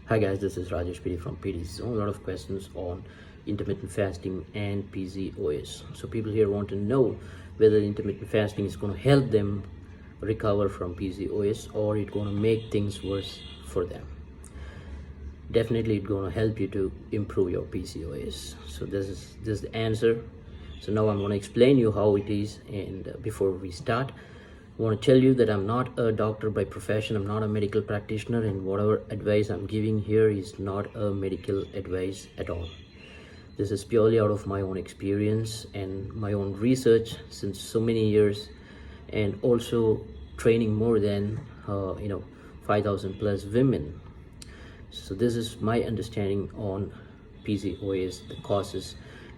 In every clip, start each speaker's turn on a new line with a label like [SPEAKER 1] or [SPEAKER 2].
[SPEAKER 1] Hi guys, this is Rajesh PD from PD. So a lot of questions on intermittent fasting and PCOS. So people here want to know whether intermittent fasting is going to help them recover from PCOS or it's going to make things worse for them. Definitely it's going to help you to improve your PCOS. So this is the answer. So now I'm going to explain you how it is, and before we start, I want to tell you that I'm not a doctor by profession. I'm not a medical practitioner, and whatever advice I'm giving here is not a medical advice at all. This is purely out of my own experience and my own research since so many years, and also training more than 5,000 plus women. So this is my understanding on PCOS, the causes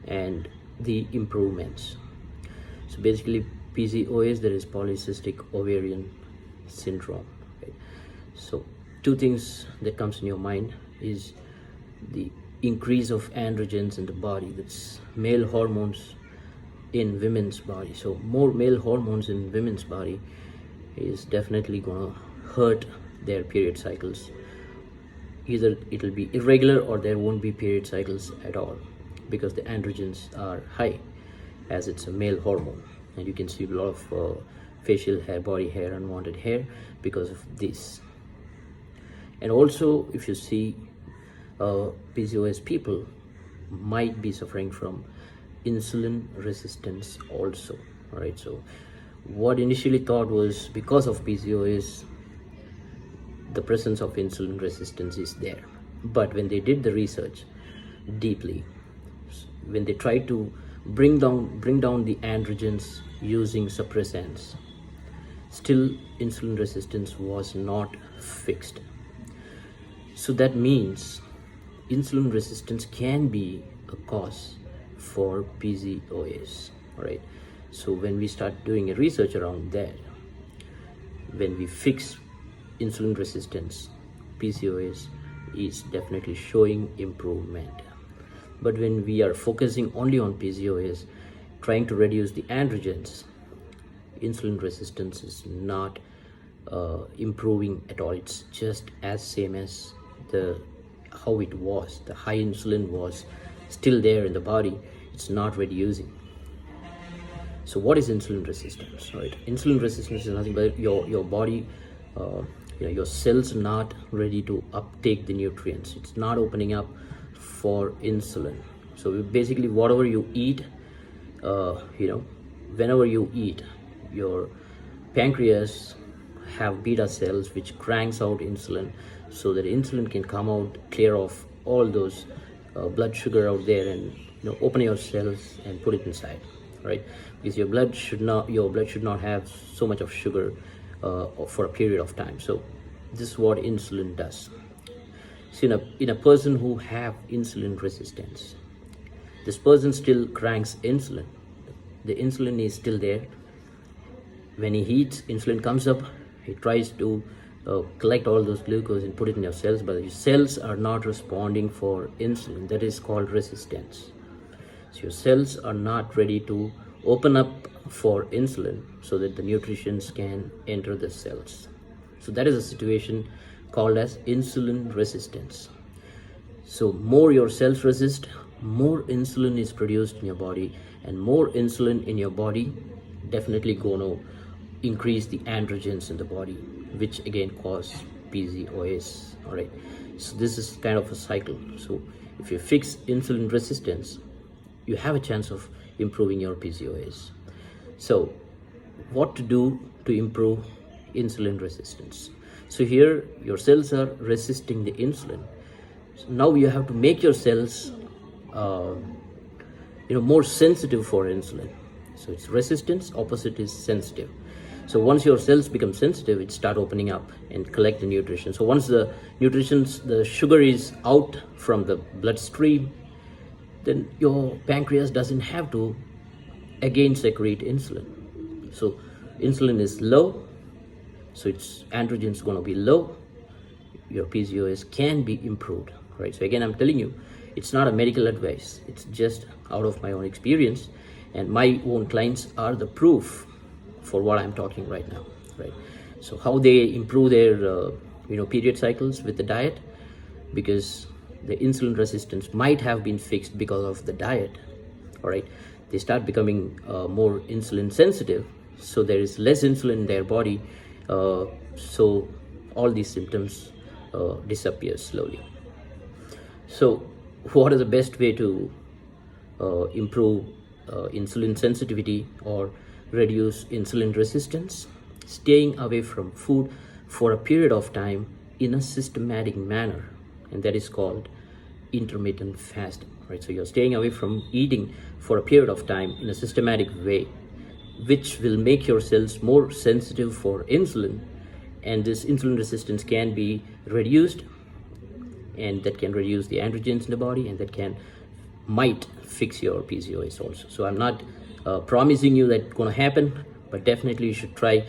[SPEAKER 1] and the improvements. So basically, PCOS, there is polycystic ovarian syndrome. Right? So two things that comes in your mind is the increase of androgens in the body. That's male hormones in women's body. So more male hormones in women's body is definitely gonna hurt their period cycles. Either it'll be irregular or there won't be period cycles at all because the androgens are high, as it's a male hormone. And you can see a lot of facial hair, body hair, unwanted hair because of this. And also, if you see PCOS people might be suffering from insulin resistance also. All right, so what initially thought was because of PCOS, the presence of insulin resistance is there. But when they did the research deeply, when they tried to bring down the androgens using suppressants, still insulin resistance was not fixed. So that means insulin resistance can be a cause for PCOS. Right? So when we start doing a research around that, when we fix insulin resistance, PCOS is definitely showing improvement. But when we are focusing only on PCOS, trying to reduce the androgens, insulin resistance is not improving at all. It's just as same as how it was. The high insulin was still there in the body. It's not reducing. So what is insulin resistance? Right? Insulin resistance is nothing but your body, your cells are not ready to uptake the nutrients. It's not opening up for insulin. So basically, whatever you eat, whenever you eat, your pancreas have beta cells which cranks out insulin, so that insulin can come out, clear off all those blood sugar out there, and open your cells and put it inside, right? Because your blood should not have so much of sugar for a period of time. So this is what insulin does. So in a person who have insulin resistance, this person still cranks insulin. The insulin is still there. When he eats, insulin comes up. He tries to collect all those glucose and put it in your cells, but your cells are not responding for insulin. That is called resistance. So your cells are not ready to open up for insulin so that the nutrition can enter the cells. So that is a situation called as insulin resistance. So more your cells resist, more insulin is produced in your body, and more insulin in your body definitely gonna increase the androgens in the body, which again cause PCOS. All right, so this is kind of a cycle. So if you fix insulin resistance, you have a chance of improving your PCOS. So what to do to improve insulin resistance? So here your cells are resisting the insulin. So now you have to make your cells more sensitive for insulin. So it's resistance, opposite is sensitive. So once your cells become sensitive, it start opening up and collect the nutrition. So once the sugar is out from the bloodstream, then your pancreas doesn't have to again secrete insulin. So insulin is low, so its androgen is going to be low. Your PCOS can be improved, right? So again, I'm telling you, it's not a medical advice. It's just out of my own experience, and my own clients are the proof for what I'm talking right now, right? So how they improve their period cycles with the diet, because the insulin resistance might have been fixed because of the diet. All right, they start becoming more insulin sensitive, so there is less insulin in their body, so all these symptoms disappear slowly. So what is the best way to improve insulin sensitivity or reduce insulin resistance? Staying away from food for a period of time in a systematic manner, and that is called intermittent fasting, right? So you're staying away from eating for a period of time in a systematic way, which will make your cells more sensitive for insulin, and this insulin resistance can be reduced, and that can reduce the androgens in the body, and that might fix your PCOS also. So I'm not promising you that's going to happen, but definitely you should try.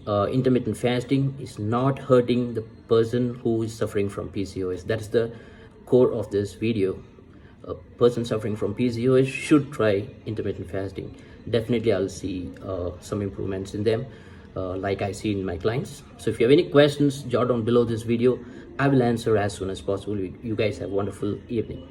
[SPEAKER 1] Intermittent fasting is not hurting the person who is suffering from PCOS. That's the core of this video. A person suffering from PCOS should try intermittent fasting. Definitely I'll see some improvements in them, like I see in my clients. So if you have any questions, jot down below this video. I will answer as soon as possible. You guys have a wonderful evening.